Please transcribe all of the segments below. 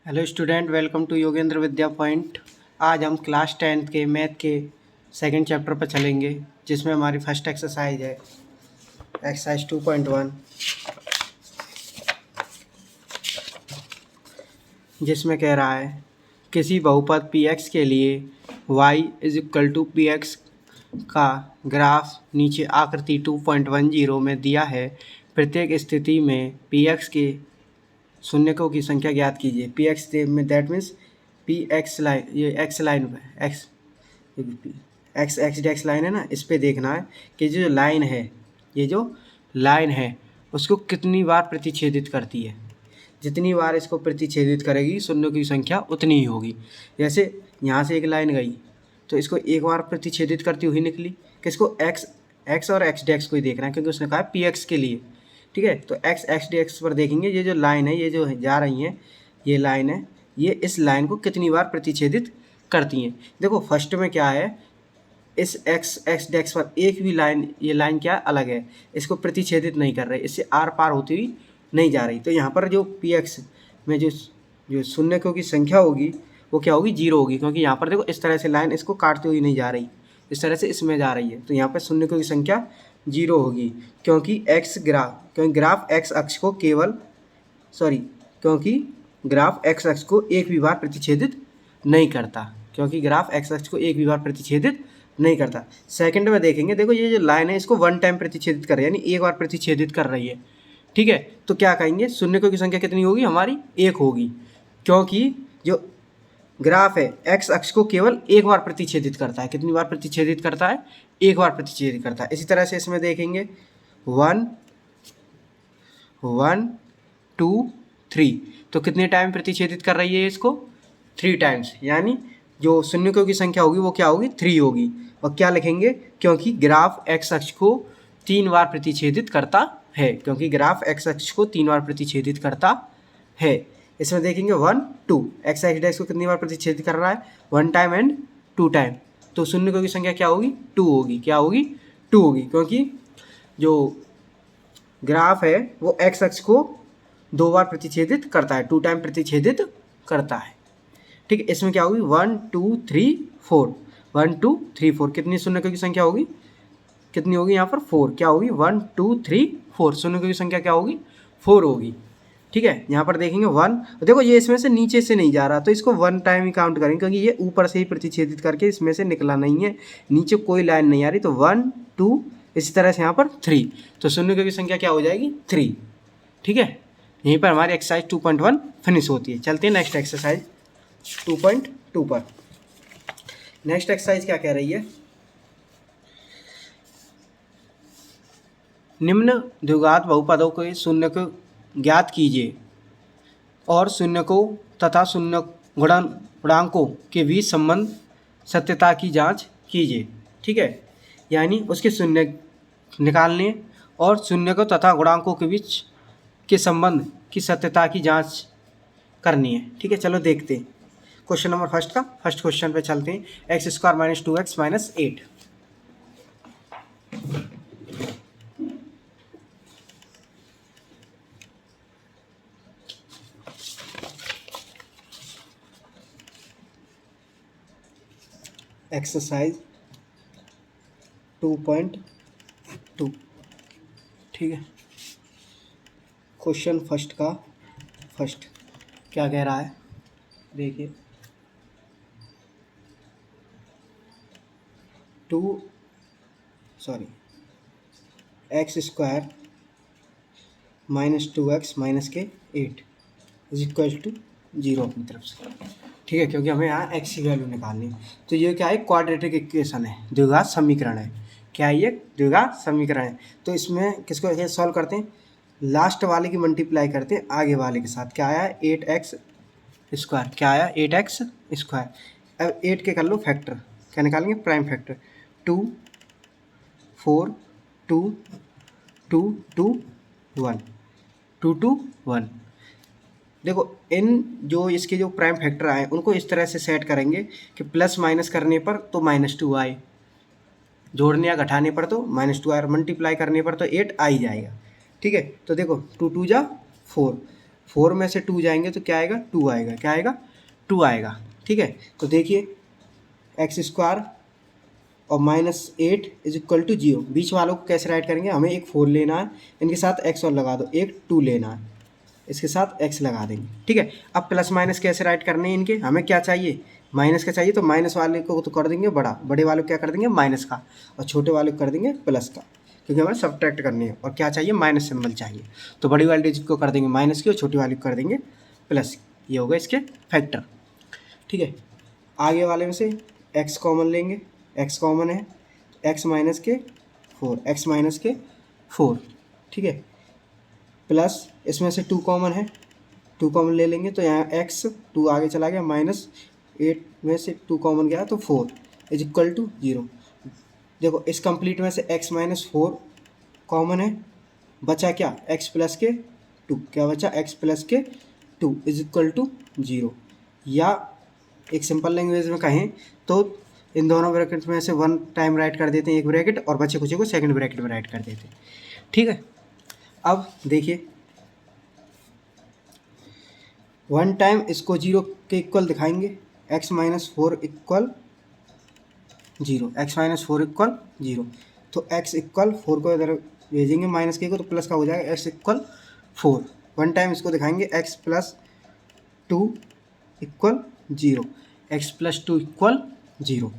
Hello student, welcome to Yogendra Vidya point. आज हम class 10th के मैथ के सेकंड चैप्टर पर चलेंगे, जिसमें हमारी फर्स्ट एक्सरसाइज है एक्सरसाइज 2.1, जिसमें कह रहा है किसी बहुपद px के लिए y = px का ग्राफ नीचे आकृति 2.10 में दिया है। प्रत्येक स्थिति में px के शून्यकों की संख्या ज्ञात कीजिए। px में दैट मीन्स px लाइन, ये x लाइन पे x डेक्स लाइन है ना, इस पे देखना है कि जो लाइन है, ये जो लाइन है उसको कितनी बार प्रतिच्छेदित करती है। जितनी बार इसको प्रतिच्छेदित करेगी शून्यों की संख्या उतनी ही होगी। जैसे यहाँ से एक लाइन गई तो इसको एक बार प्रतिच्छेदित करती हुई निकली, किसको x और x डेक्स को ही देखना है, क्योंकि उसने कहा px के लिए। ठीक है, तो x डेक्स पर देखेंगे ये जो लाइन है, ये जो जा रही है, ये लाइन है, ये इस लाइन को कितनी बार प्रतिच्छेदित करती हैं। देखो फर्स्ट में क्या है, इस x डेक्स पर एक भी लाइन, ये लाइन क्या अलग है, इसको प्रतिच्छेदित नहीं कर रहे, इससे आर पार होती हुई नहीं जा रही। तो यहाँ पर जो px में जो शून्यकों की संख्या होगी वो क्या होगी, 0 होगी, क्योंकि यहाँ पर देखो इस तरह से लाइन इसको काटती हुई नहीं जा रही, इस तरह से इसमें जा रही है, तो यहाँ पर शून्यकों की संख्या 0 होगी। क्योंकि ग्राफ x अक्ष को क्योंकि ग्राफ x अक्ष को एक भी बार प्रतिच्छेदित नहीं करता। सेकंड में देखेंगे, देखो ये जो लाइन है इसको वन टाइम प्रतिच्छेदित कर रही है, यानी एक बार प्रतिच्छेदित कर रही है। ठीक है, तो क्या कहेंगे, शून्यकों की संख्या कितनी होगी हमारी, 1 होगी, क्योंकि जो ग्राफ है x अक्ष को केवल एक बार प्रतिच्छेदित करता है। कितनी बार प्रतिच्छेदित करता है, एक बार प्रतिच्छेदित करता है। इसी तरह से इसमें देखेंगे 1 1 2 3, तो कितने टाइम प्रतिच्छेदित कर रही है इसको, 3 टाइम्स, यानी जो शून्यकों की संख्या होगी वो क्या होगी, 3 होगी। और क्या लिखेंगे, क्योंकि ग्राफ x अक्ष को 3 बार प्रतिच्छेदित करता है, इसमें देखेंगे 1 2, x डेक्स को कितनी बार प्रतिच्छेदित कर रहा है, 1 टाइम एंड 2 टाइम, तो शून्यकों की संख्या क्या होगी, 2 होगी। क्या होगी, 2 होगी, क्योंकि जो ग्राफ है वो x अक्ष को 2 बार प्रतिच्छेदित करता है, 2 टाइम प्रतिच्छेदित करता है। ठीक है, इसमें क्या होगी, 1 2 3 4, 1 2 3 4, कितनी शून्यकों की संख्या होगी, कितनी होगी यहाँ पर 4, क्या होगी 1 2 3 4, शून्यकों की संख्या क्या होगी, 4 होगी। ठीक है, यहाँ पर देखेंगे 1, देखो ये इसमें से नीचे से नहीं जा रहा, तो इसको 1 टाइम ही काउंट करेंगे, क्योंकि ये ऊपर से ही प्रतिच्छेदित करके इसमें से निकला नहीं है, नीचे कोई लाइन नहीं आ रही, तो 1 2, इसी तरह से यहाँ पर 3, तो शून्यकों की संख्या क्या हो जाएगी, 3। ठीक है, यहीं पर हमारी एक्सरसाइज 2.1 फिनिश होती है। चलते हैं नेक्स्ट एक्सरसाइज 2.2 पर। नेक्स्ट एक्सरसाइज क्या कह रही है, निम्न द्विघात बहुपदों के शून्य को ज्ञात कीजिए और शून्यकों तथा शून्य गुणांकों के बीच संबंध सत्यता की जांच कीजिए। ठीक है, यानी उसके शून्य निकालने और शून्यकों तथा गुणांकों के बीच के संबंध की सत्यता की जांच करनी है। ठीक है, चलो देखते हैं क्वेश्चन नंबर फर्स्ट क्वेश्चन पे चलते हैं। x² - 2x - 8, exercise 2.2। ठीक है, क्वेश्चन फर्स्ट क्या कह रहा है, देखिए x² - 2x - 8 = 0 अपनी तरफ से। ठीक है, क्योंकि हमें यहाँ x की वैल्यू निकालनी है। तो ये क्या है, क्वाड्रेटिक इक्वेशन है, द्विघात समीकरण है। क्या है ये, द्विघात समीकरण है। तो इसमें किसको ऐसे सॉल्व करते हैं, लास्ट वाले की मल्टीप्लाई करते हैं आगे वाले के साथ। क्या आया, 8x², क्या आया 8x²। अब 8 के कर लो फैक्टर, क्या निकालेंगे, प्राइम फैक्टर, 2 4 2 2 2 1 2 2 1। देखो इन जो इसके जो प्राइम फैक्टर आए उनको इस तरह से सेट करेंगे कि प्लस माइनस करने पर तो -2 आए, जोड़ने या घटाने पर तो -2 आए, और मल्टीप्लाई करने पर तो 8 आ ही जाएगा। ठीक है, तो देखो 2 2 जा 4, 4 में से 2 जाएंगे तो क्या आएगा, 2 आएगा, क्या आएगा, 2 आएगा। ठीक है, तो देखिए एक्स स्क्वायर और -8 इज इक्वल टू 0, बीच वालों को कैसे राइट करेंगे, हमें एक 4 लेना है, इनके साथ एक्स और लगा दो, एक 2 लेना है, इसके साथ एक्स लगा देंगे। ठीक है, अब प्लस माइनस कैसे राइट करने हैं इनके, हमें क्या चाहिए, माइनस का चाहिए, तो माइनस वाले को तो कर देंगे बड़ा, बड़े वाले को क्या कर देंगे माइनस का, और छोटे वाले को कर देंगे प्लस का, क्योंकि हमें सब्ट्रैक्ट करनी है और क्या चाहिए, माइनस सिंबल चाहिए। तो बड़ी वाली डिजिट को कर देंगे माइनस की और छोटी वाली को कर देंगे प्लस, ये होगा इसके फैक्टर। ठीक है, आगे वाले में से एक्स कॉमन लेंगे, एक्स कॉमन है, एक्स माइनस के 4, एक्स माइनस के 4। ठीक है, प्लस इसमें से 2 कॉमन है, 2 कॉमन ले लेंगे तो यहाँ एक्स 2 आगे चला गया, -8 में से 2 कॉमन गया तो 4 इज इक्वल टू 0। देखो इस कंप्लीट में से x माइनस 4 कॉमन है, बचा क्या, x प्लस के 2, क्या बचा, x प्लस के 2 इज इक्वल टू 0। या एक सिंपल लैंग्वेज में कहें तो इन दोनों ब्रैकेट में से 1 टाइम राइट कर देते हैं एक ब्रैकेट, और बचे कुछ को सेकंड ब्रैकेट में राइट कर देते हैं। ठीक है, अब देखिए 1 टाइम इसको 0 के इक्वल दिखाएंगे, x minus 4 equal 0, x minus 4 equal 0, तो x इक्वल 4 को इधर भेजेंगे माइनस के को, तो प्लस का हो जाएगा x इक्वल 4। 1 टाइम इसको दिखाएंगे x plus 2 equal 0, x plus 2 equal 0,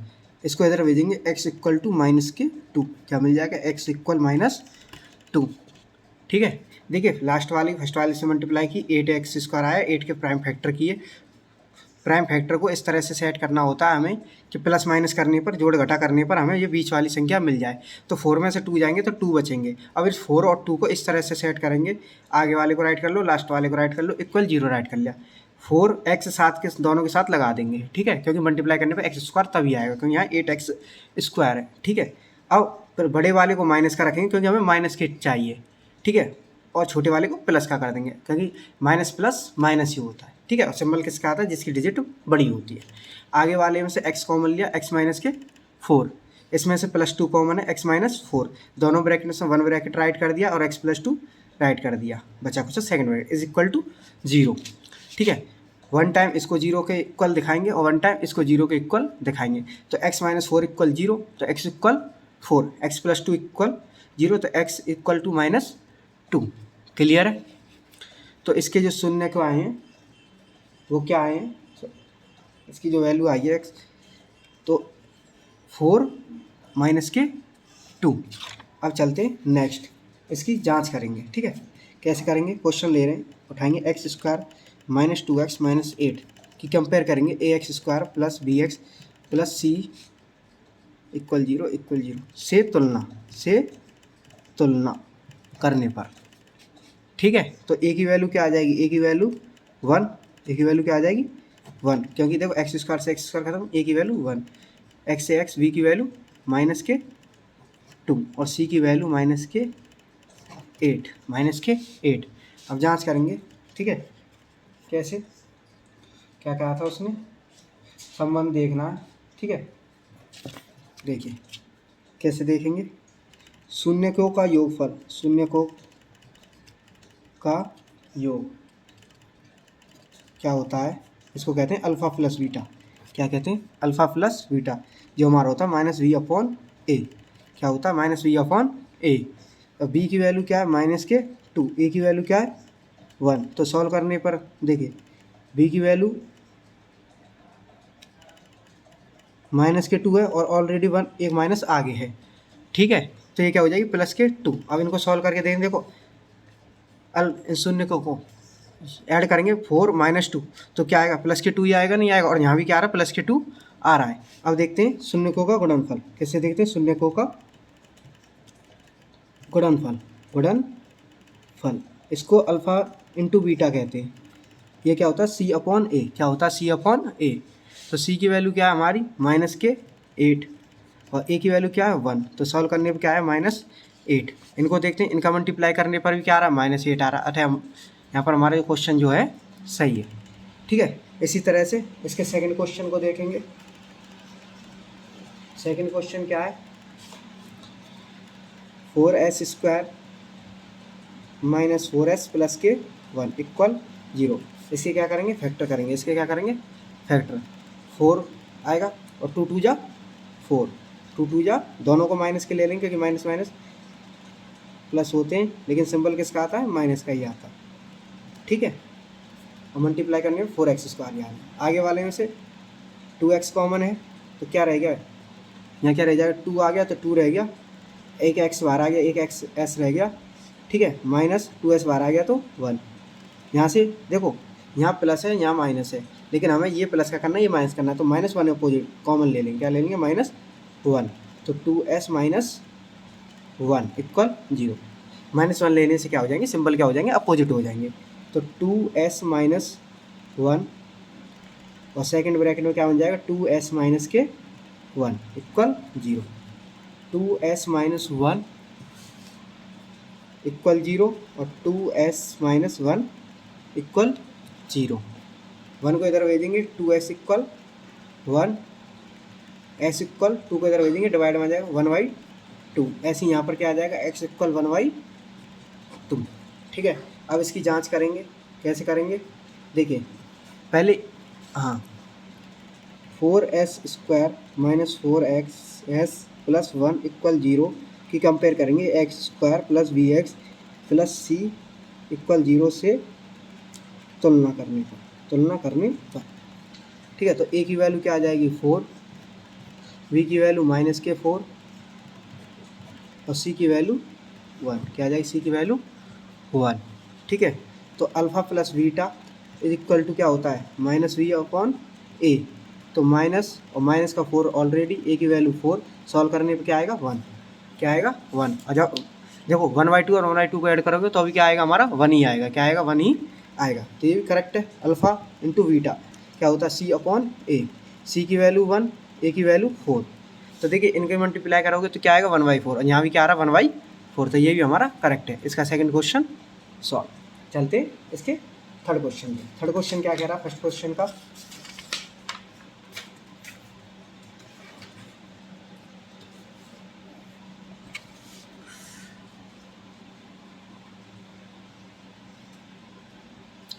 इसको इधर भेजेंगे x इक्वल टू माइनस के 2, क्या मिल जाएगा, x इक्वल -2। ठीक है, देखिए लास्ट वाली फर्स्ट वाले से मल्टीप्लाई की, 8x स्क्वायर आया, 8 के प्राइम फैक्टर किए। प्राइम फैक्टर को इस तरह से सेट करना होता है हमें कि प्लस माइनस करने पर, जोड़ घटा करने पर हमें ये बीच वाली संख्या मिल जाए। तो 4 में से 2 जाएंगे तो 2 बचेंगे। अब इस 4 और 2 को इस तरह से सेट करेंगे, आगे वाले को राइट कर लो, लास्ट वाले को राइट कर लो, इक्वल 0 राइट कर लिया, 4x साथ के दोनों के साथ लगा देंगे। ठीक है, क्योंकि मल्टीप्लाई करने पर एक्स स्क्वायर तभी आएगा, क्योंकि यहाँ 8x स्क्वायर है। ठीक है, अब फिर बड़े वाले को माइनस का रखेंगे क्योंकि हमें माइनस के चाहिए। ठीक है, और छोटे वाले को प्लस का कर देंगे, क्योंकि माइनस प्लस माइनस ही होता है। ठीक है, और सिंबल किसका आता है, जिसकी डिजिट बड़ी होती है। आगे वाले में से x कॉमन लिया, x माइनस के 4, इसमें से +2 कॉमन है, x माइनस 4, दोनों ब्रैकेट में से 1 ब्रैकेट राइट कर दिया और x प्लस 2 राइट कर दिया, बचा कुछ second bracket is equal to 0। ठीक है, 1 टाइम इसको 0 के इक्वल दिखाएंगे और 1 टाइम इसको 0 के इक्वल दिखाएंगे, तो x माइनस 4 इक्वल 0, तो x equal 4, x plus 2 equal 0, तो x इक्वल टू -2। क्लियर है, तो इसके जो शून्य को आए हैं वो क्या आए हैं, इसकी जो वैल्यू आई है x, तो 4 माइनस के 2। अब चलते हैं नेक्स्ट, इसकी जांच करेंगे। ठीक है, कैसे करेंगे, क्वेश्चन ले रहे हैं, उठाएंगे x square minus 2x minus 8 की कंपेयर करेंगे, ax square plus bx plus c equal 0 से तुलना करने पर। ठीक है, तो a की वैल्यू क्या आ जाएगी, a की वैल्यू 1, a की वैल्यू क्या आ जाएगी 1, क्योंकि देखो x स्क्वायर से x स्क्वायर खत्म, a की वैल्यू 1, x से x, b की वैल्यू -2 और c की वैल्यू -8। अब जांच करेंगे। ठीक है, कैसे, क्या कहा था उसने, संबंध देखना है। ठीक है, देखिए कैसे देखेंगे, शून्यकों का योगफल, शून्यकों का योग क्या होता है, इसको कहते हैं अल्फ़ा प्लस बीटा। क्या कहते हैं, अल्फ़ा प्लस बीटा, जो हमारा होता है -v/a। क्या होता है, -v/a। अब b की वैल्यू क्या है, -2, a की वैल्यू क्या है 1, तो सॉल्व करने पर देखिए b की वैल्यू -2 है और ऑलरेडी 1 एक माइनस आगे है। ठीक है, तो ये क्या हो जाएगी +2। अब इनको सॉल्व करके देखें, देखो शून्य को ऐड करेंगे 4 -2, तो क्या आएगा, +2 ही आएगा, नहीं आएगा, और यहाँ भी क्या आ रहा है, +2 आ रहा है। अब देखते हैं शून्यकों का गुणनफल, कैसे देखते हैं, शून्यकों का गुणनफल, इसको अल्फ़ा इंटू बीटा कहते हैं। ये क्या होता है, c/a, क्या होता है c/a। तो c की वैल्यू क्या है हमारी -8 और a की वैल्यू क्या है 1, तो सॉल्व करने पर क्या है -8। इनको देखते हैं, इनका मल्टीप्लाई करने पर भी क्या आ रहा है -8 आ रहा है। अतः यहाँ पर हमारा क्वेश्चन जो है सही है। ठीक है, इसी तरह से इसके सेकंड क्वेश्चन को देखेंगे। सेकंड क्वेश्चन क्या है, 4s² -4s + 1 इक्वल 0। इसके क्या करेंगे, फैक्टर करेंगे, इसके क्या करेंगे, फैक्टर। 4 आएगा और 2 2 जा 4, 2 2 जा, दोनों को माइनस के ले लेंगे क्योंकि माइनस माइनस प्लस होते हैं, लेकिन सिंबल किसका आता है, माइनस का ही आता है। ठीक है, और मल्टीप्लाई करने में 4x² यानी आगे वाले में से 2x कॉमन है तो क्या रह गया, यहाँ क्या रह जाएगा, 2 आ गया तो 2 रह गया, एक x बाहर आ गया, एक x s रह गया। ठीक है, माइनस 2s बाहर आ गया तो 1। यहाँ से देखो, यहाँ प्लस है, यहाँ माइनस है, लेकिन हमें ये प्लस का करना है, ये माइनस करना है, तो -1 अपोजिट कॉमन ले लेंगे, क्या ले लेंगे, -1। तो 2s माइनस 1 इक्वल 0। -1 लेने से क्या हो जाएंगे, सिंबल क्या हो जाएंगे, अपोजिट हो जाएंगे। तो 2s माइनस 1 और सेकंड ब्रैकेट में क्या बन जाएगा, 2s माइनस के 1 इक्वल 0। 2s माइनस 1 इक्वल 0 और 2s माइनस 1 इक्वल 0। 1 को इधर भेजेंगे, 2s इक्वल 1, s इक्वल 2 को इधर भेजेंगे, डिवाइड में आ जाएगा 1/2। ऐसे यहाँ पर क्या आ जाएगा, x इक्वल 1/2। ठीक है, अब इसकी जांच करेंगे, कैसे करेंगे, देखिए पहले, हाँ 4s² minus 4xs plus 1 equal 0 की कंपेयर करेंगे x² plus bx plus c equal 0 से तुलना करने पर। ठीक है, तो a की वैल्यू क्या आ जाएगी, 4, b की वैल्यू -4 और c की वैल्यू 1। क्या आ जाएगी, c की वैल्यू 1। ठीक है, तो alpha plus beta is equal to क्या होता है, -v/a। तो माइनस और माइनस का 4 ऑलरेडी, a की वैल्यू 4, सॉल्व करने पे क्या आएगा, 1। क्या आएगा, 1। और जब देखो 1/2 और 1/2 को ऐड करोगे तो अभी क्या आएगा, हमारा 1 ही आएगा। क्या आएगा, 1 ही आएगा। तो ये भी करेक्ट है। अल्फ़ा इंटू बीटा क्या होता है, c/a। c की वैल्यू 1, a की वैल्यू 4। तो देखिए इनके मल्टीप्लाई करोगे तो क्या आएगा, 1/4 और यहाँ भी क्या आ रहा है, 1/4। तो ये भी हमारा करेक्ट है। इसका सेकंड क्वेश्चन सॉल्व। चलते इसके थर्ड क्वेश्चन में। थर्ड क्वेश्चन क्या कह रहा है, फर्स्ट क्वेश्चन का,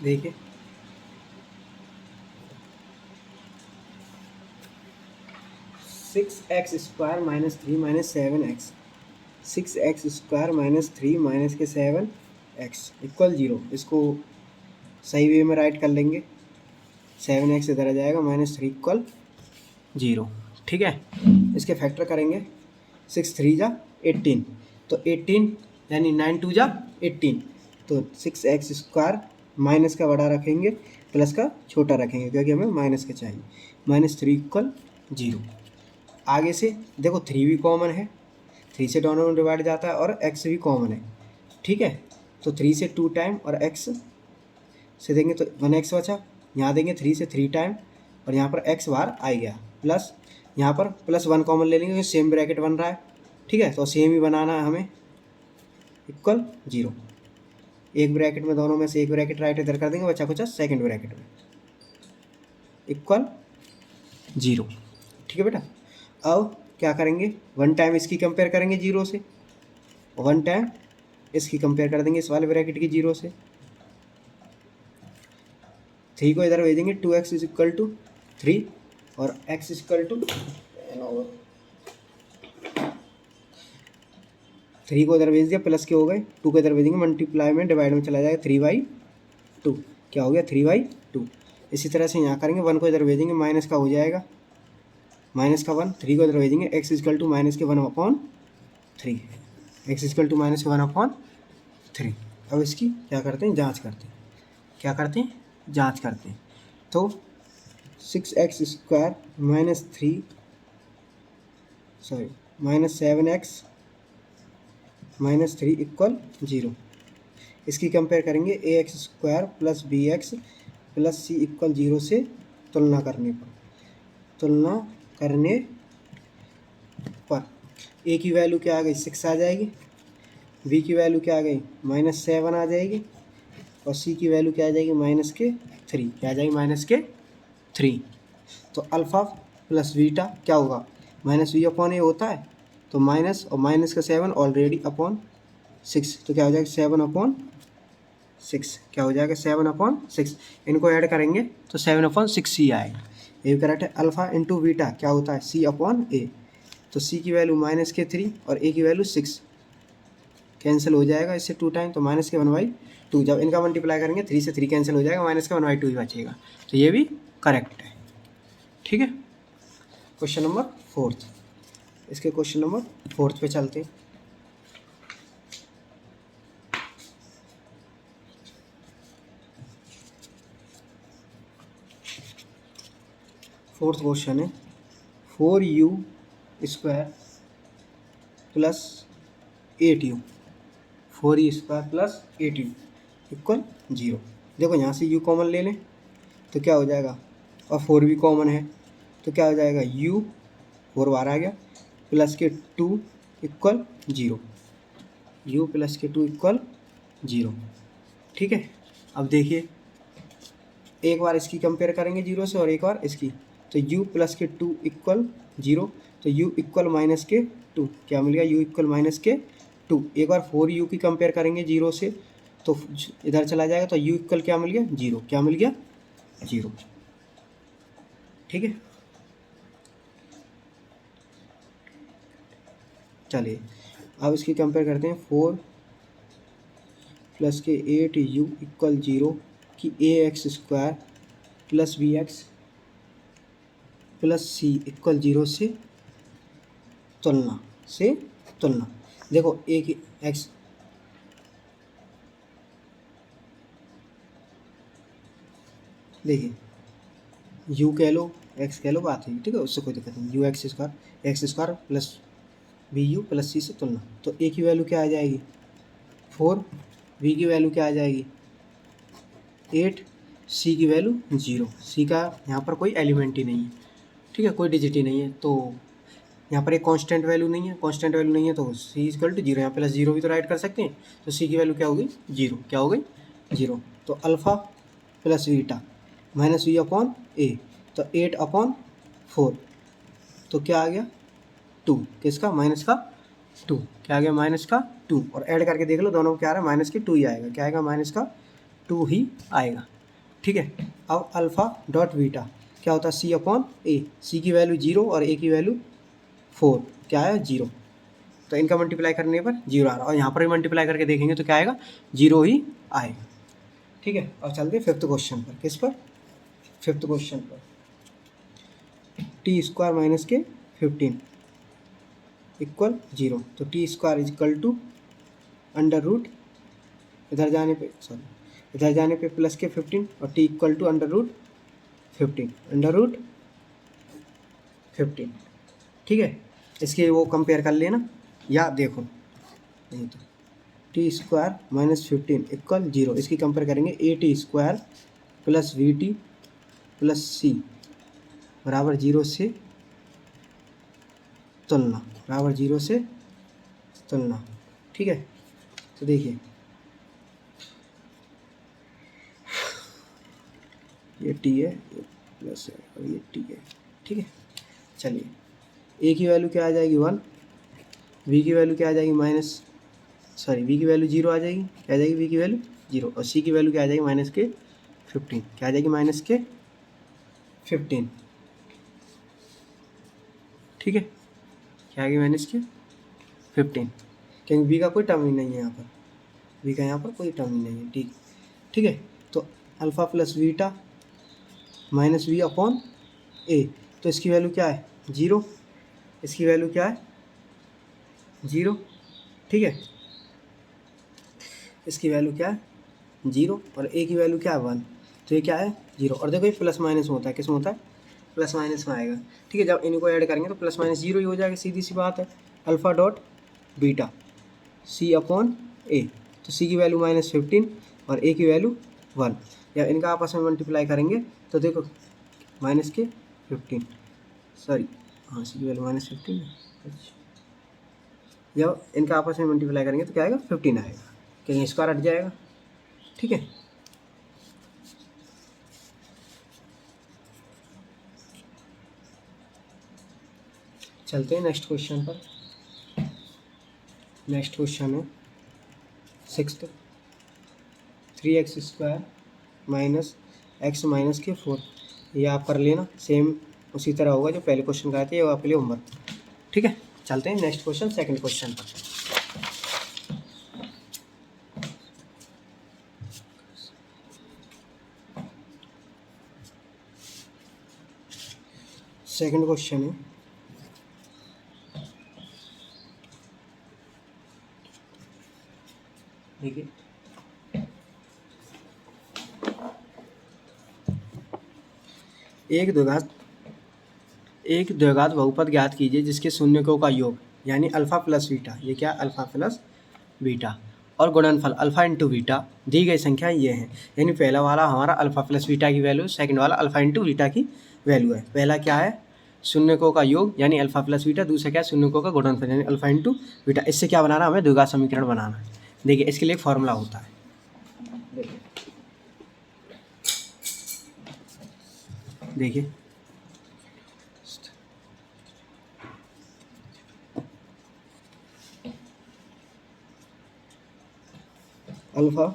देखिए 6x² minus 3 minus 7x, 6x² minus 3 minus के 7x इक्वल 0। इसको सही वे में राइट कर लेंगे, 7x इधर आ जाएगा, -3 इक्वल 0। ठीक है, इसके फैक्टर करेंगे, 6 3 जा 18, तो 18 यानी 9 2 जा 18। तो 6x² माइनस का बड़ा रखेंगे, प्लस का छोटा रखेंगे क्योंकि हमें माइनस का चाहिए, -3 इक्वल 0। आगे से देखो 3 भी कॉमन है, 3 से दोनों में डिवाइड जाता है और x भी कॉमन है। ठीक है, तो 3 से 2 टाइम और x से देंगे तो 1x बचा, यहाँ देंगे 3 से 3 टाइम और यहाँ पर x बाहर आ गया, प्लस यहाँ पर +1 कॉमन ले लेंगे क्योंकि सेम ब्रैकेट बन रहा है। ठीक है, तो सेम ही बनाना है हमें, इक्वल 0। एक ब्रैकेट में, दोनों में से एक ब्रैकेट राइट इधर कर देंगे, बचा कुछ सेकंड ब्रैकेट में, इक्वल 0। ठीक है बेटा, अब क्या करेंगे, 1 टाइम इसकी कंपेयर करेंगे 0 से, 1 टाइम इसकी कंपेयर कर देंगे इस वाले ब्रैकेट की 0 से। 3 को इधर भेजेंगे, 2x इज इक्वल टू 3 और x इज इक्वल टू 3 को इधर भेज दिया, प्लस के हो गए, 2 को इधर भेजेंगे, मल्टीप्लाई में डिवाइड में चला जाएगा, 3/2 क्या हो गया, 3/2। इसी तरह से यहाँ करेंगे, 1 को इधर भेजेंगे, माइनस का हो जाएगा, -1, 3 को इधर भेजेंगे, x is equal to -1/3, x is equal to -1/3। अब इसकी क्या करते हैं, जाँच करते हैं। क्या करते हैं, जाँच करते हैं। तो 6x² -7x -3 इक्वल 0। इसकी कंपेयर करेंगे ax² plus bx plus c equal 0 से तुलना करने पर a की वैल्यू क्या आ गई, 6 आ जाएगी, b की वैल्यू क्या आ गई, -7 आ जाएगी और c की वैल्यू क्या आ जाएगी, -3। क्या आ जाएगी, -3। तो अल्फ़ा प्लस बीटा क्या होगा, -v/a होता है, तो माइनस और माइनस का 7 ऑलरेडी अपॉन 6, तो क्या हो जाएगा 7/6 6 क्या हो जाएगा 7/6। इनको ऐड करेंगे तो 7/6 ही आएगा। ये करेक्ट है। अल्फ़ा इंटू बीटा क्या होता है C/A। तो C की वैल्यू -3 और A की वैल्यू 6 कैंसिल हो जाएगा इससे 2 टाइम, तो -1/2। जब इनका मल्टीप्लाई करेंगे 3 से 3 कैंसिल हो जाएगा, -1/2 ही बचेगा। तो ये भी करेक्ट है। ठीक है। Question number 4। इसके क्वेश्चन नंबर 4 पे चलते हैं। फोर्थ क्वेश्चन है 4u² plus 8u, 4u² plus 8u equal 0। देखो यहाँ से u कॉमन ले लें तो क्या हो जाएगा, और 4 भी कॉमन है तो क्या हो जाएगा u 4 बार आ गया प्लस के 2 इक्वल 0, u प्लस के 2 इक्वल 0। ठीक है। अब देखिए एक बार इसकी कंपेयर करेंगे 0 से और एक बार इसकी, तो u प्लस के 2 इक्वल 0, तो u इक्वल -2 क्या मिल गया, u इक्वल -2। एक बार 4u की कंपेयर करेंगे 0 से तो इधर चला जाएगा, तो u इक्वल क्या मिल गया 0, क्या मिल गया 0। ठीक है। चलिए अब इसकी कंपेयर करते हैं 4 प्लस के 8u इक्वल 0 कि ax² plus bx plus c equal 0 से तुलना। देखो एक x देखिए u कह लो x कह लो, बात है ठीक है, उससे कोई दिक्कत नहीं। x² plus bu plus c से तुलना, तो a की वैल्यू क्या आ जाएगी 4, b की वैल्यू क्या आ जाएगी 8, c की वैल्यू 0। c का यहाँ पर कोई एलिमेंट ही नहीं है, ठीक है, कोई डिजिट ही नहीं है, तो यहाँ पर एक कांस्टेंट वैल्यू नहीं है, कांस्टेंट वैल्यू नहीं है तो c इक्वल टू 0। यहाँ प्लस 0 भी तो राइट कर सकते हैं, तो c की वैल्यू क्या होगी 0, क्या हो गई 0। तो alpha plus beta minus v/a, तो 8/4, तो क्या आ गया 2, किसका -2, क्या आ गया -2। और ऐड करके देख लो दोनों को क्या आ रहा है -2 ही आएगा, क्या आएगा -2 ही आएगा। ठीक है। अब अल्फ़ा डॉट बीटा क्या होता है C/a, c की वैल्यू 0 और a की वैल्यू 4, क्या है 0, तो इनका मल्टीप्लाई करने पर 0 आ रहा है, और यहाँ पर भी मल्टीप्लाई करके देखेंगे तो क्या आएगा 0 ही आएगा। ठीक है। अब चलते हैं 5th क्वेश्चन पर। किस पर 5th क्वेश्चन पर, t² माइनस के 15 इक्वल 0, तो t² equal to under root, इधर जाने पे प्लस के 15 और t equal to under root 15। ठीक है। इसके वो कंपेयर कर लेना या देखो, नहीं तो t² माइनस 15 इक्वल 0, इसकी कंपेयर करेंगे at² plus vt plus c बराबर 0 से तुलना। ठीक है। तो देखिए ये t है, ये प्लस है और ये t है। ठीक है। चलिए a की वैल्यू क्या आ जाएगी 1, v की वैल्यू क्या आ जाएगी v की वैल्यू 0 आ जाएगी, क्या आ जाएगी v की वैल्यू 0, और c की वैल्यू क्या आ जाएगी -15, क्या आ जाएगी -15। ठीक है। क्या आ गई -15, क्योंकि v का कोई टर्म ही नहीं है यहाँ पर, v का यहाँ पर कोई टर्म ही नहीं है। ठीक है। तो alpha plus beta minus v/a, तो इसकी वैल्यू क्या है 0, इसकी वैल्यू क्या है 0। ठीक है। इसकी वैल्यू क्या है 0 और a की वैल्यू क्या है 1, तो ये क्या है 0। और देखो ये प्लस माइनस होता है, किस में होता है प्लस माइनस में आएगा। ठीक है। जब इनको ऐड करेंगे तो प्लस माइनस 0 ही हो जाएगा, सीधी सी बात है। अल्फ़ा डॉट बीटा c/a, तो c की वैल्यू -15 और a की वैल्यू 1, या इनका आपस में मल्टीप्लाई करेंगे तो देखो -15, सॉरी हाँ c की वैल्यू -15 है। अच्छा, जब इनका आपस में मल्टीप्लाई करेंगे तो क्या आएगा 15 आएगा, क्योंकि स्क्वायर हट जाएगा। ठीक है। चलते हैं नेक्स्ट क्वेश्चन पर। नेक्स्ट क्वेश्चन है 6th 3x² minus x minus के 4। ये आप कर लेना, सेम उसी तरह होगा जो पहले क्वेश्चन का थे, ये आपके लिए होमवर्क। ठीक है, चलते हैं नेक्स्ट क्वेश्चन, सेकंड क्वेश्चन पर। सेकंड क्वेश्चन है, देखिए एक द्विघात बहुपद ज्ञात कीजिए जिसके शून्यकों का योग यानी अल्फा प्लस बीटा, ये क्या अल्फा प्लस बीटा, और गुणनफल अल्फा इंटू बीटा दी गई संख्या ये है। यानी पहला वाला हमारा अल्फा प्लस बीटा की वैल्यू, सेकंड वाला अल्फा इंटू बीटा की वैल्यू है। पहला क्या है, शून्यकों का योग यानी अल्फा प्लस बीटा, दूसरा क्या है, शून्यकों का गुणनफल यानी अल्फा इंटू बीटा। इससे क्या बनाना, हमें द्विघात समीकरण बनाना है। देखिए इसके लिए एक फॉर्मूला होता है, देखिए अल्फा,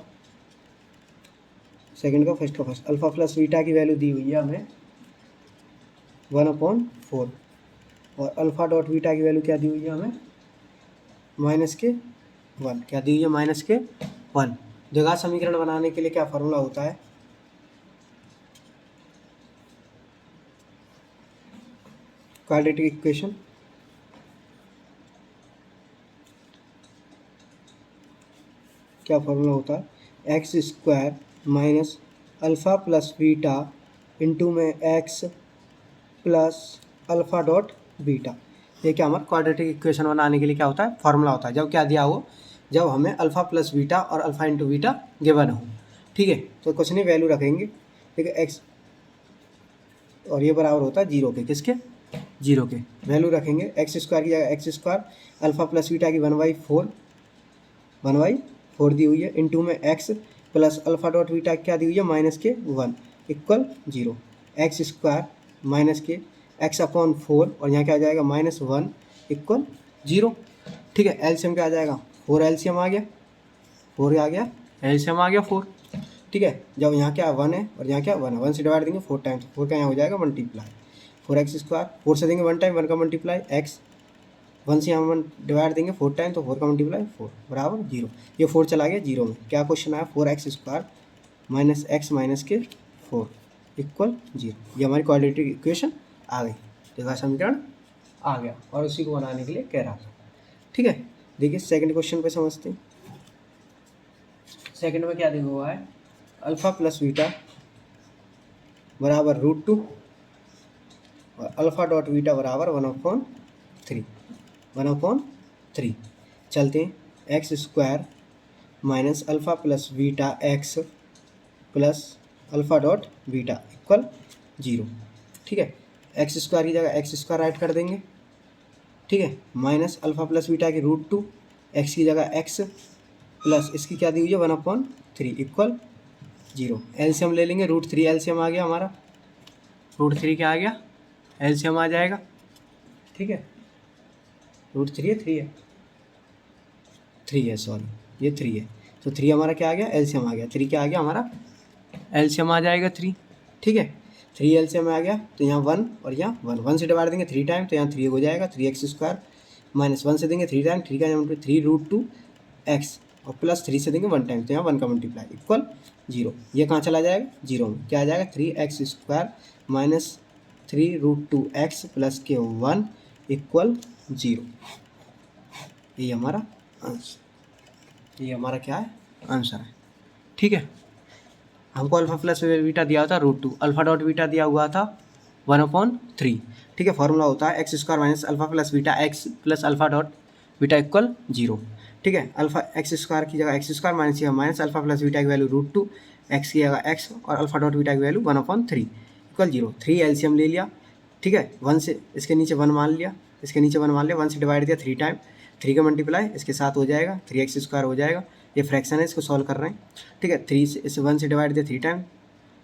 सेकंड का फर्स्ट का फर्स्ट, अल्फा प्लस बीटा की वैल्यू दी हुई है हमें 1/4, और अल्फा डॉट बीटा की वैल्यू क्या दी हुई है हमें -1। क्या दी हुई है, -1। द्विघात समीकरण बनाने के लिए क्या फॉर्मूला होता है, क्वाड्रेटिक इक्वेशन। क्या फॉर्मूला होता है, x² minus alpha plus beta into में x plus alpha dot beta. ये क्या हमारा क्वाड्रेटिक इक्वेशन बनाने के लिए क्या होता है, फॉर्मूला होता है। जब क्या दिया हो, जब हमें अल्फ़ा प्लस बीटा और अल्फ़ा इंटू बीटा गिवन हो। ठीक है, तो कुछ नहीं, वैल्यू रखेंगे। ठीक है, x और ये बराबर होता है 0 के, किसके, 0 के। वैल्यू रखेंगे, x² की जगह x² अल्फ़ा प्लस बीटा की 1/4 दी हुई है, इंटू में x plus alpha dot beta क्या दी हुई है, -1 इक्वल 0। x² माइनस के x/4 और यहाँ क्या आ जाएगा, -1 इक्वल 0। ठीक है, एलसीएम क्या आ जाएगा, 4 एलसीएम आ गया, 4 आ गया, एलसीएम आ गया 4। ठीक है, जब यहाँ क्या 1 है और यहाँ क्या 1 है, 1 से डिवाइड देंगे 4 टाइम, तो 4 का यहाँ हो जाएगा मल्टीप्लाई, 4x², 4 से देंगे 1 टाइम, 1 का मल्टीप्लाई x, 1 से यहाँ 1 डिवाइड देंगे 4 टाइम, तो 4 का मल्टीप्लाई 4 बराबर 0। ये 4 चला गया 0 में। क्या क्वेश्चन आया, 4x² माइनस x माइनस के 4 इक्वल 0। ये हमारी क्वाड्रेटिक इक्वेशन आ गई, द्विघात समीकरण आ गया, और उसी को बनाने के लिए कह रहा था। ठीक है, देखिए सेकंड क्वेश्चन पे समझते हैं। सेकंड में क्या दिया हुआ है, अल्फ़ा प्लस बीटा बराबर √2 और अल्फ़ा डॉट बीटा बराबर 1/3। चलते हैं, x² minus alpha plus beta x plus alpha dot beta equal 0। ठीक है, x² की जगह x² राइट कर देंगे। ठीक है, माइनस अल्फ़ा प्लस बीटा की √2, x की जगह x प्लस इसकी क्या दी हुई है 1/3 इक्वल 0। एलसीएम ले लेंगे, √3 एलसीएम आ गया हमारा, √3 क्या आ गया, एलसीएम आ जाएगा। ठीक है, √3 है, 3 है सॉरी, ये 3 है, तो 3 हमारा क्या आ गया, एलसीएम आ गया। 3 क्या आ गया हमारा, एलसीएम आ जाएगा 3। ठीक है, 3 एलसीएम आ गया, तो यहाँ 1 और यहाँ 1 से डिवाइड देंगे 3 टाइम, तो यहाँ 3 हो जाएगा, 3x² माइनस 1 से देंगे 3 टाइम, 3 का यहाँ 3 √2 x और प्लस 3 से देंगे 1 टाइम, तो यहाँ 1 का मल्टीप्लाई इक्वल 0। ये कहाँ चला जाएगा, 0 में। क्या आ जाएगा, 3x² माइनस 3 √2 x प्लस के 1 इक्वल 0। ये हमारा आंसर, ये हमारा क्या है, आंसर है। ठीक है, हमको अल्फ़ा प्लस बीटा दिया था √2, अल्फ़ा डॉट बीटा दिया हुआ था 1/3। ठीक है, फॉर्मूला होता है x² minus alpha plus beta x plus alpha dot beta equal 0। ठीक है, अल्फ़ा x² की जगह x² minus alpha plus beta की वैल्यू √2, x की जगह x और अल्फ़ा डॉट बीटा की वैल्यू 1/3 इक्वल 0। 3 एलसीएम ले लिया। ठीक है, 1 से इसके नीचे 1 मान लिया, इसके नीचे 1 मान लिया, 1 से डिवाइड दिया 3 टाइम, 3 का मल्टीप्लाई इसके साथ हो जाएगा, 3x² हो जाएगा। ये फ्रैक्शन है, इसको सॉल्व कर रहे हैं। ठीक है, 3 से इसे 1 से डिवाइड दिया 3 टाइम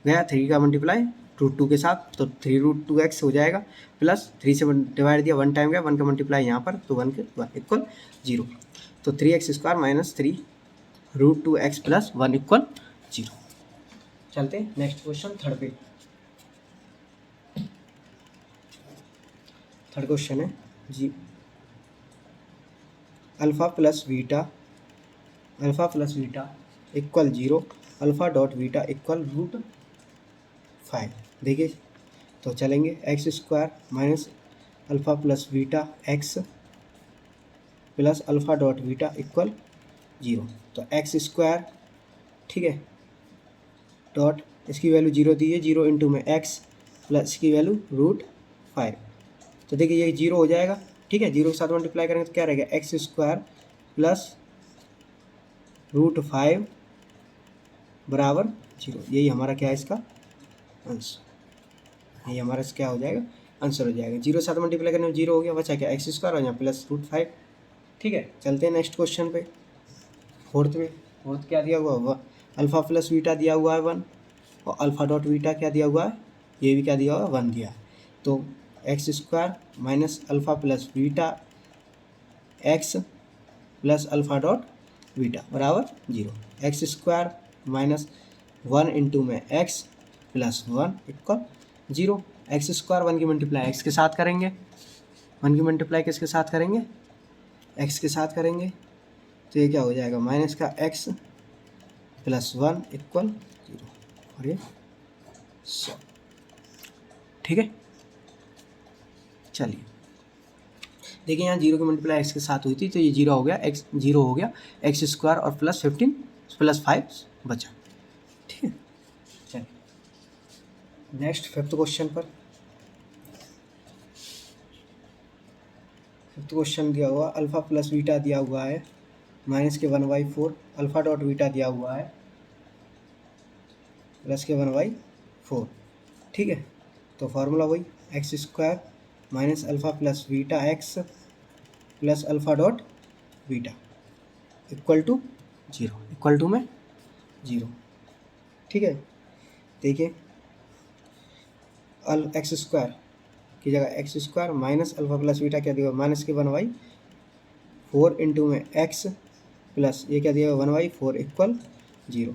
गया, 3 का मल्टीप्लाई √2 के साथ, तो 3 √2x हो जाएगा, प्लस 3 से डिवाइड दिया 1 टाइम गया, 1 का मल्टीप्लाई यहाँ पर, तो 1 के 1 इक्वल 0। तो 3x² minus 3 √2x plus 1 equal 0। चलते नेक्स्ट क्वेश्चन थर्ड पे। थर्ड क्वेश्चन है जी, alpha plus beta equal 0, alpha dot beta equal √5। देखिए तो चलेंगे x square minus alpha plus beta x plus alpha dot beta equal 0। तो x square, ठीक है, डॉट इसकी वैल्यू 0 दी है, 0 इंटू में एक्स प्लस इसकी वैल्यू √5। तो देखिए ये 0 हो जाएगा, ठीक है, 0 के साथ मल्टीप्लाई करेंगे तो क्या रहेगा, एक्स स्क्वायर प्लस √5 बराबर 0। यही हमारा क्या है इसका आंसर, यही हमारा क्या हो जाएगा, आंसर हो जाएगा। 0 के साथ मल्टीप्लाई करने में 0 हो गया, बचा क्या एक्स स्क्वायर और यहाँ प्लस √5। ठीक है, चलते हैं नेक्स्ट क्वेश्चन पे, फोर्थ में। फोर्थ क्या दिया हुआ, अल्फ़ा प्लस बीटा दिया हुआ है 1, और अल्फ़ा डॉट बीटा क्या दिया हुआ है, ये भी क्या दिया हुआ है, 1 दिया है। तो x square minus alpha plus beta x plus alpha dot beta बराबर 0। एक्स स्क्वायर माइनस 1 इंटू में x plus 1 equal 0। X square 1 की मल्टीप्लाई एक्स के साथ करेंगे, 1 की मल्टीप्लाई किसके साथ करेंगे, एक्स के साथ करेंगे। तो ये क्या हो जाएगा, माइनस का एक्स प्लस 1 इक्वल 0, और ये 100। ठीक है, चलिए देखिए यहाँ 0 की मल्टीप्लाई एक्स के साथ हुई थी, तो ये 0 हो गया, एक्स 0 हो गया, एक्स स्क्वायर और प्लस 15 प्लस 5 बचा। ठीक है, चलिए नेक्स्ट फिफ्थ क्वेश्चन पर। फिफ्थ क्वेश्चन दिया हुआ अल्फ़ा प्लस बीटा दिया हुआ है माइनस के 1/4, अल्फ़ा डॉट बीटा दिया हुआ है प्लस के 1/4। ठीक है, तो फार्मूला वही x square minus alpha plus beta x plus alpha dot beta equal to 0, equal to में 0। ठीक है, देखिए एक्स स्क्वायर की जगह x square minus alpha plus beta क्या दिया, माइनस के 1/4 इंटू में एक्स प्लस ये क्या दिया 1/4 इक्वल 0।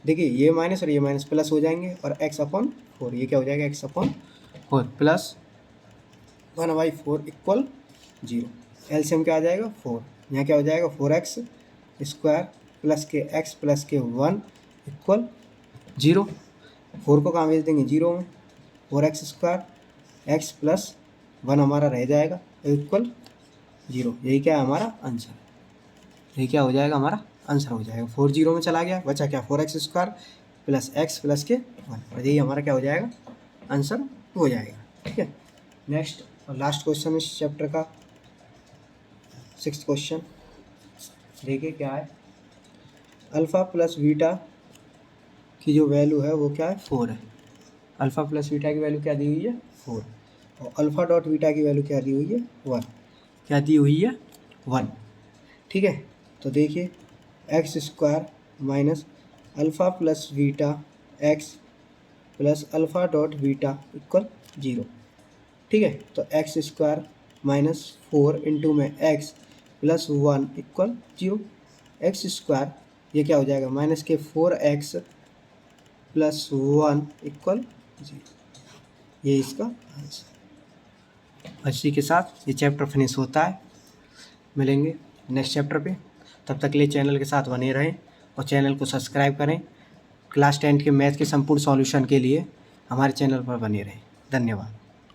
देखिए ये माइनस और ये माइनस प्लस हो जाएंगे, और एक्स अपॉन 4, ये क्या हो जाएगा, x upon 4 plus 1/4 equal 0। LCM क्या आ जाएगा 4, यहाँ क्या हो जाएगा 4x स्क्वायर प्लस के x प्लस के 1 इक्वल 0। 4 को कहाँ भेज देंगे 0 में, 4x स्क्वायर x प्लस 1 हमारा रह जाएगा इक्वल 0। यही क्या है हमारा आंसर, यही क्या हो जाएगा हमारा आंसर हो जाएगा। 4 0 में चला गया, बचा क्या 4x square plus x plus के 1, और यही हमारा क्या हो जाएगा आंसर हो जाएगा। ठीक है, नेक्स्ट और लास्ट क्वेश्चन इस चैप्टर का, सिक्स्थ क्वेश्चन। देखिए क्या है, अल्फ़ा प्लस बीटा की जो वैल्यू है वो क्या है 4 है। अल्फ़ा प्लस बीटा की वैल्यू क्या दी हुई है 4, और अल्फ़ा डॉट बीटा की वैल्यू क्या दी हुई है 1, क्या दी हुई है 1। ठीक है, तो देखिए x square minus alpha plus beta x plus alpha dot beta equal 0। ठीक है, तो एक्स स्क्वायर माइनस 4 इंटू में x plus 1 equal 0। X square ये क्या हो जाएगा, माइनस के 4x प्लस 1 इक्वल 0, ये इसका आंसर। इसी के साथ ये चैप्टर फिनिश होता है, मिलेंगे नेक्स्ट चैप्टर पे, तब तक के लिए चैनल के साथ बने रहें और चैनल को सब्सक्राइब करें। क्लास 10 के मैथ के संपूर्ण सॉल्यूशन के लिए हमारे चैनल पर बने रहें। धन्यवाद।